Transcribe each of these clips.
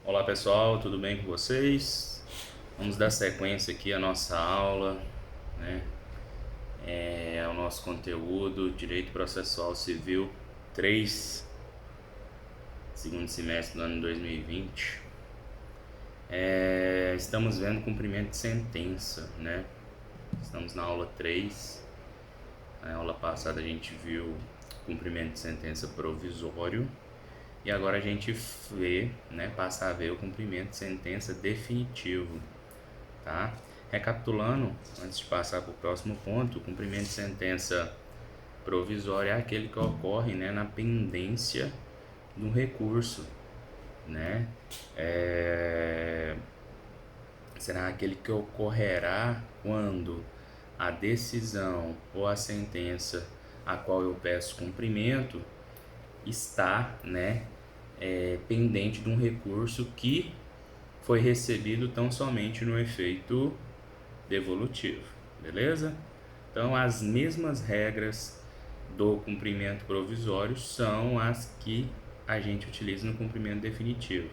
Olá pessoal, tudo bem com vocês? Vamos dar sequência aqui à nossa aula, né? Ao nosso conteúdo Direito Processual Civil 3, segundo semestre do ano 2020. Estamos vendo cumprimento de sentença, né? Estamos na aula 3. Na aula passada a gente viu cumprimento de sentença provisório. E agora a gente vê, né, passa a ver o cumprimento de sentença definitivo, tá? Recapitulando, antes de passar para o próximo ponto, o cumprimento de sentença provisória é aquele que ocorre, né, na pendência do recurso, né? Será aquele que ocorrerá quando a decisão ou a sentença a qual eu peço cumprimento está, né, pendente de um recurso que foi recebido tão somente no efeito devolutivo, beleza? Então, as mesmas regras do cumprimento provisório são as que a gente utiliza no cumprimento definitivo.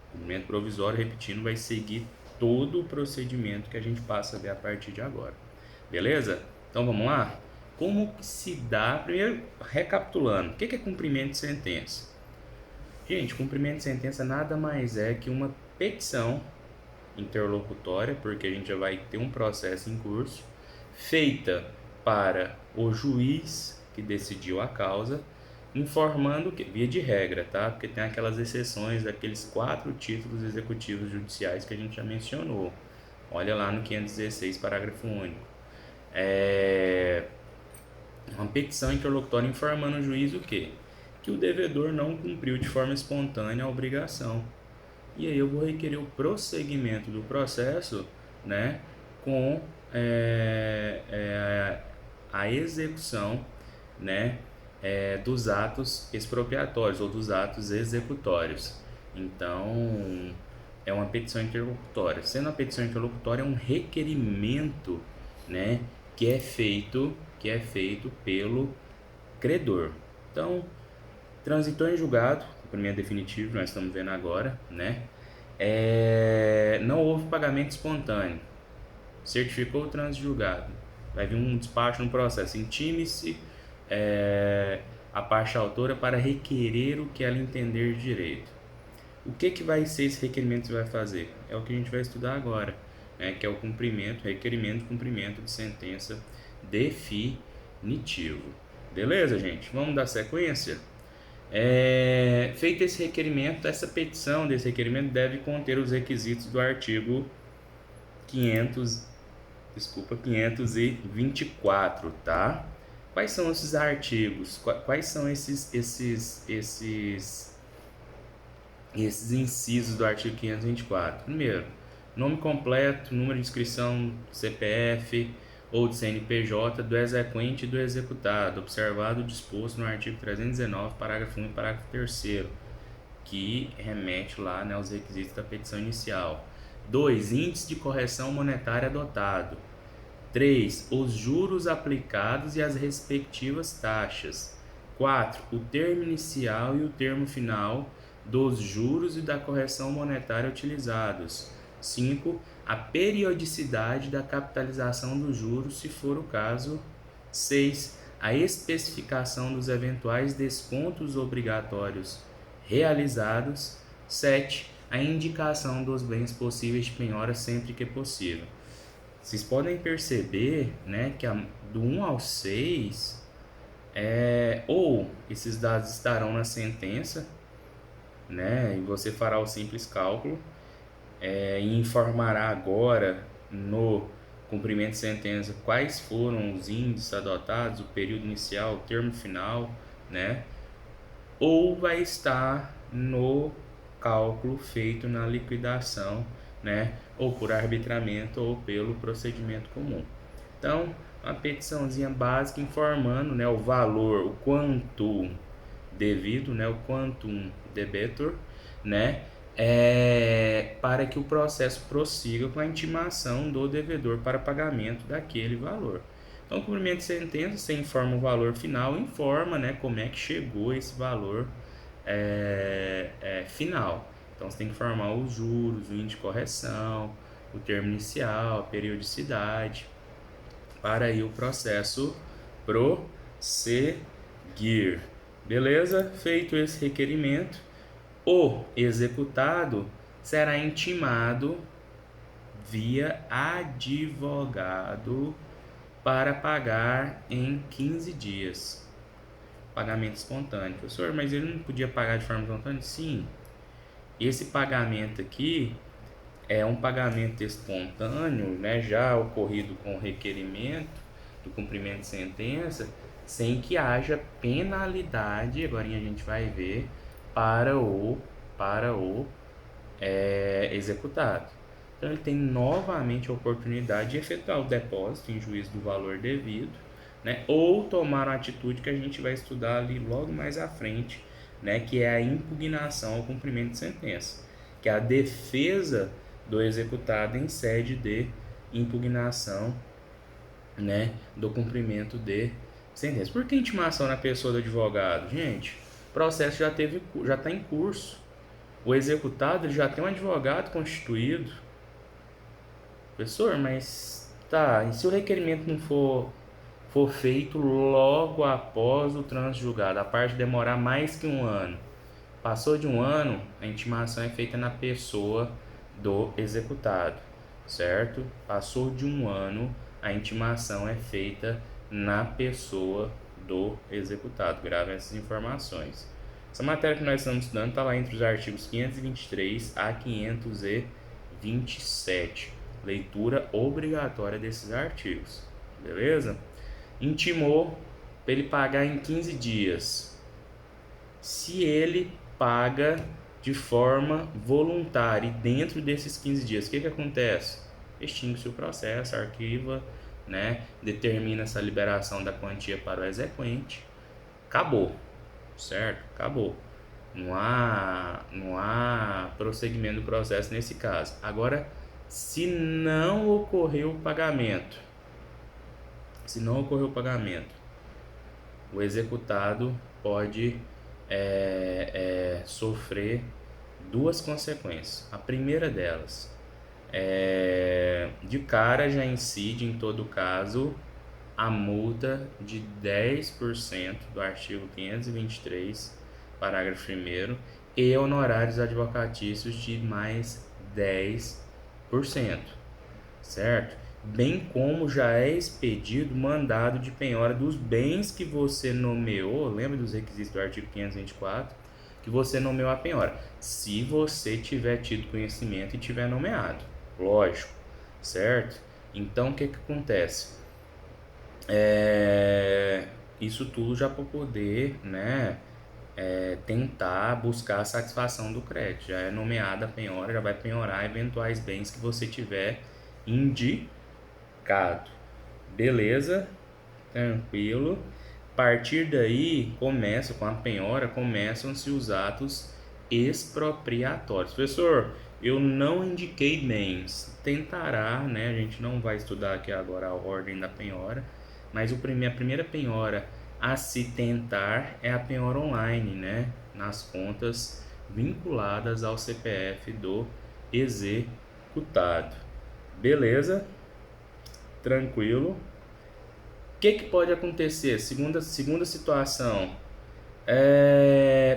O cumprimento provisório, repetindo, vai seguir todo o procedimento que a gente passa a ver a partir de agora, beleza? Então, vamos lá? Como que se dá, primeiro recapitulando, o que é cumprimento de sentença? Gente, cumprimento de sentença nada mais é que uma petição interlocutória, porque a gente já vai ter um processo em curso, feita para o juiz que decidiu a causa, informando que, via de regra, tá? Porque tem aquelas exceções daqueles 4 títulos executivos judiciais que a gente já mencionou. Olha lá no 516, parágrafo único. Uma petição interlocutória informando o juiz o quê? Que o devedor não cumpriu de forma espontânea a obrigação. E aí eu vou requerer o prosseguimento do processo, né, com a execução, né, dos atos expropriatórios ou dos atos executórios. Então, é uma petição interlocutória. Sendo a petição interlocutória, é um requerimento, né, que é feito pelo credor. Então, transitou em julgado, cumprimento definitivo, nós estamos vendo agora, né? Não houve pagamento espontâneo. Certificou o trânsito julgado. Vai vir um despacho no processo. Intime-se a parte autora para requerer o que ela entender de direito. O que vai ser esse requerimento que você vai fazer? É o que a gente vai estudar agora, né? Que é o cumprimento de sentença definitivo. Beleza, gente? Vamos dar sequência? Feito esse requerimento, essa petição desse requerimento deve conter os requisitos do artigo 524, tá? Quais são esses artigos? Quais são esses incisos do artigo 524? Primeiro, nome completo, número de inscrição, CPF ou de CNPJ do exequente e do executado, observado o disposto no artigo 319, parágrafo 1 e parágrafo 3º, que remete lá, né, aos requisitos da petição inicial. 2. Índice de correção monetária adotado. 3. Os juros aplicados e as respectivas taxas. 4. O termo inicial e o termo final dos juros e da correção monetária utilizados. 5. A periodicidade da capitalização dos juros, se for o caso. 6. A especificação dos eventuais descontos obrigatórios realizados. 7. A indicação dos bens possíveis de penhora sempre que possível. Vocês podem perceber, né, que do 1 ao 6, ou esses dados estarão na sentença, né, e você fará o simples cálculo, e informará agora no cumprimento de sentença quais foram os índices adotados, o período inicial, o termo final, né, ou vai estar no cálculo feito na liquidação, né, ou por arbitramento ou pelo procedimento comum. Então, uma petiçãozinha básica informando, né, o valor, o quantum devido, né, o quantum debitor, né, para que o processo prossiga com a intimação do devedor para pagamento daquele valor. Então, o cumprimento de sentença, você informa o valor final, informa, né, como é que chegou esse valor final. Então você tem que informar os juros, o índice de correção, o termo inicial, a periodicidade, para aí o processo prosseguir. Beleza? Feito esse requerimento, o executado será intimado via advogado para pagar em 15 dias. Pagamento espontâneo. Professor, mas ele não podia pagar de forma espontânea? Sim. Esse pagamento aqui é um pagamento espontâneo, né, já ocorrido com requerimento do cumprimento de sentença, sem que haja penalidade, agora a gente vai ver, para o executado. Então ele tem novamente a oportunidade de efetuar o depósito em juízo do valor devido, né, ou tomar uma atitude que a gente vai estudar ali logo mais à frente, né, que é a impugnação ao cumprimento de sentença, que é a defesa do executado em sede de impugnação, né, do cumprimento de sentença. Por que intimação na pessoa do advogado? Gente, o processo já está em curso. O executado ele já tem um advogado constituído. Professor, mas tá, e se o requerimento não for feito logo após o trânsito julgado, a parte demorar mais que um ano? Passou de um ano, a intimação é feita na pessoa do executado, certo? Passou de um ano, a intimação é feita na pessoa do executado. Gravem essas informações. Essa matéria que nós estamos estudando está lá entre os artigos 523 a 527. Leitura obrigatória desses artigos, beleza? Intimou para ele pagar em 15 dias. Se ele paga de forma voluntária e dentro desses 15 dias, o que acontece? Extingue-se o processo, arquiva, né? Determina essa liberação da quantia para o exequente. Acabou, certo? Acabou. Não há prosseguimento do processo nesse caso. Agora, se não ocorreu o pagamento, o executado pode sofrer duas consequências. A primeira delas de cara já incide em todo caso a multa de 10% do artigo 523, parágrafo 1º, e honorários advocatícios de mais 10%, certo? Bem como já é expedido mandado de penhora dos bens que você nomeou, lembra dos requisitos do artigo 524, que você nomeou a penhora, se você tiver tido conhecimento e tiver nomeado, lógico, certo? Então, o que acontece? Isso tudo já para poder, né, tentar buscar a satisfação do crédito. Já é nomeada a penhora, já vai penhorar eventuais bens que você tiver indicado. Beleza? Tranquilo. A partir daí, com a penhora, começam-se os atos expropriatórios. Professor, eu não indiquei bens. Tentará, né? A gente não vai estudar aqui agora a ordem da penhora, mas a primeira penhora a se tentar é a penhora online, né? Nas contas vinculadas ao CPF do executado. Beleza? Tranquilo. O que pode acontecer? Segunda situação.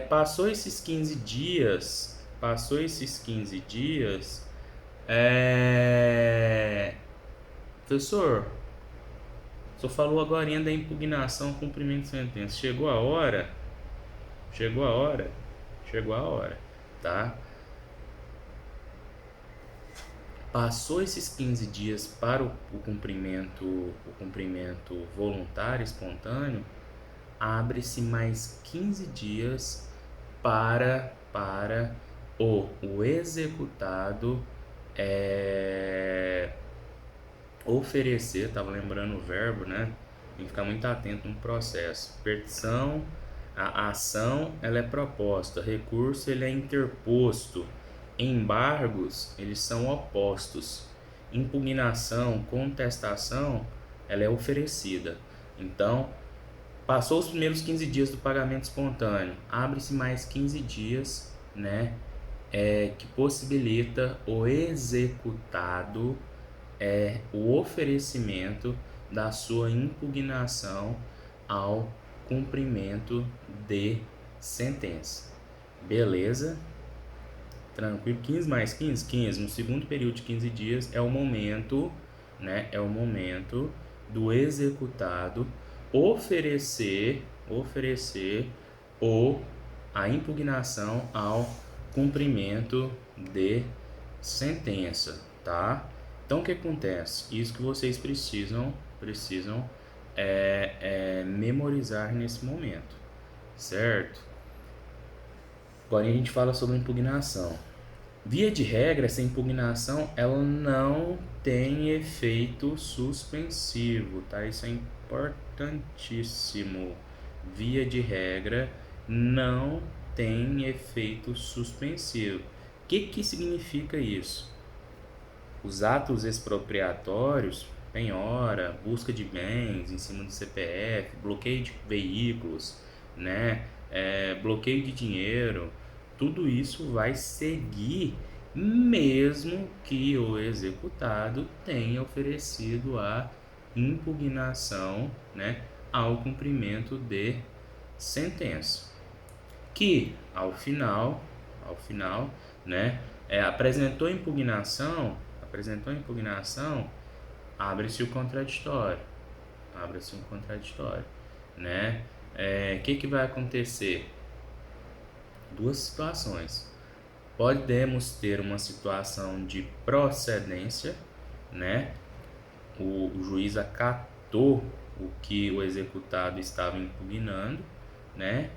Passou esses 15 dias. Professor, só falou agora da impugnação, cumprimento de sentença. Chegou a hora, tá? Passou esses 15 dias para o cumprimento voluntário, espontâneo, abre-se mais 15 dias para o executado oferecer, estava lembrando o verbo, né? Tem que ficar muito atento no processo. Petição, a ação ela é proposta, recurso ele é interposto, embargos eles são opostos, impugnação, contestação ela é oferecida. Então, passou os primeiros 15 dias do pagamento espontâneo, abre-se mais 15 dias, né, que possibilita o executado, o oferecimento da sua impugnação ao cumprimento de sentença. Beleza? Tranquilo? 15 mais 15? 15. No segundo período de 15 dias é o momento, né? É o momento do executado oferecer a impugnação ao cumprimento de sentença, tá? Então o que acontece? Isso que vocês precisam memorizar nesse momento, certo? Agora a gente fala sobre impugnação. Via de regra, essa impugnação ela não tem efeito suspensivo, tá? Isso é importantíssimo. Via de regra, não tem efeito suspensivo. O que significa isso? Os atos expropriatórios, penhora, busca de bens em cima do CPF, bloqueio de veículos, né? Bloqueio de dinheiro, tudo isso vai seguir mesmo que o executado tenha oferecido a impugnação, né, ao cumprimento de sentença, que ao final, né, apresentou impugnação, abre-se o contraditório, né? Que vai acontecer? Duas situações. Podemos ter uma situação de procedência, né? O juiz acatou o que o executado estava impugnando, né?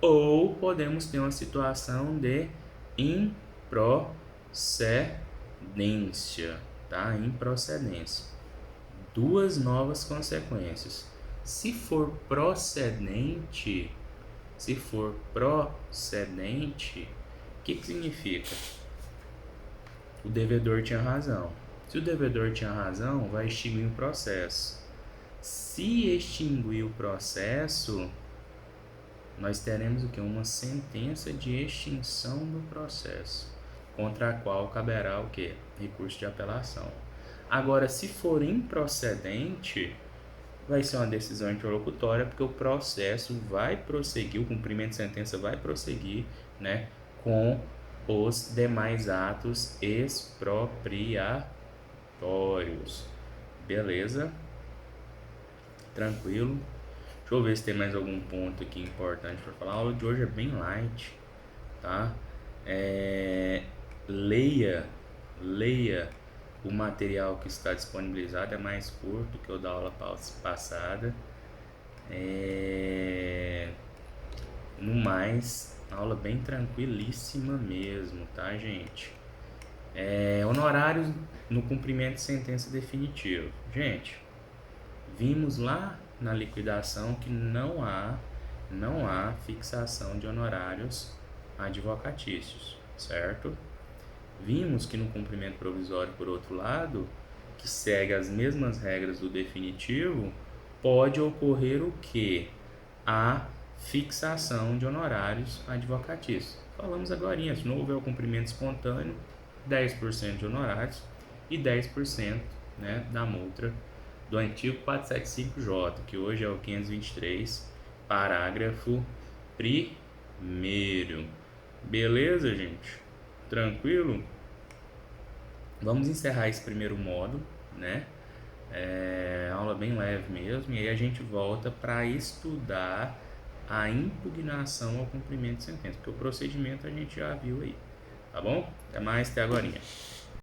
Ou podemos ter uma situação de improcedência, tá? Improcedência. Duas novas consequências. Se for procedente, o que significa? O devedor tinha razão. Se o devedor tinha razão, vai extinguir o processo. Se extinguir o processo, nós teremos o que? Uma sentença de extinção do processo, contra a qual caberá o que? Recurso de apelação. Agora, se for improcedente, vai ser uma decisão interlocutória, porque o processo vai prosseguir, o cumprimento de sentença vai prosseguir, né, com os demais atos expropriatórios. Beleza? Tranquilo? Deixa eu ver se tem mais algum ponto aqui importante para falar. A aula de hoje é bem light, tá? Leia o material que está disponibilizado, é mais curto que o da aula passada. No mais, aula bem tranquilíssima mesmo, tá, gente? Honorários no cumprimento de sentença definitiva. Gente, vimos lá na liquidação que não há fixação de honorários advocatícios, certo? Vimos que no cumprimento provisório, por outro lado, que segue as mesmas regras do definitivo, pode ocorrer o que? A fixação de honorários advocatícios. Falamos agora, se não houver o cumprimento espontâneo, 10% de honorários e 10%, né, da multa do antigo 475J, que hoje é o 523, parágrafo 1º. Beleza, gente? Tranquilo? Vamos encerrar esse primeiro módulo, né? Aula bem leve mesmo, e aí a gente volta para estudar a impugnação ao cumprimento de sentença, porque o procedimento a gente já viu aí, tá bom? Até mais, até agorinha.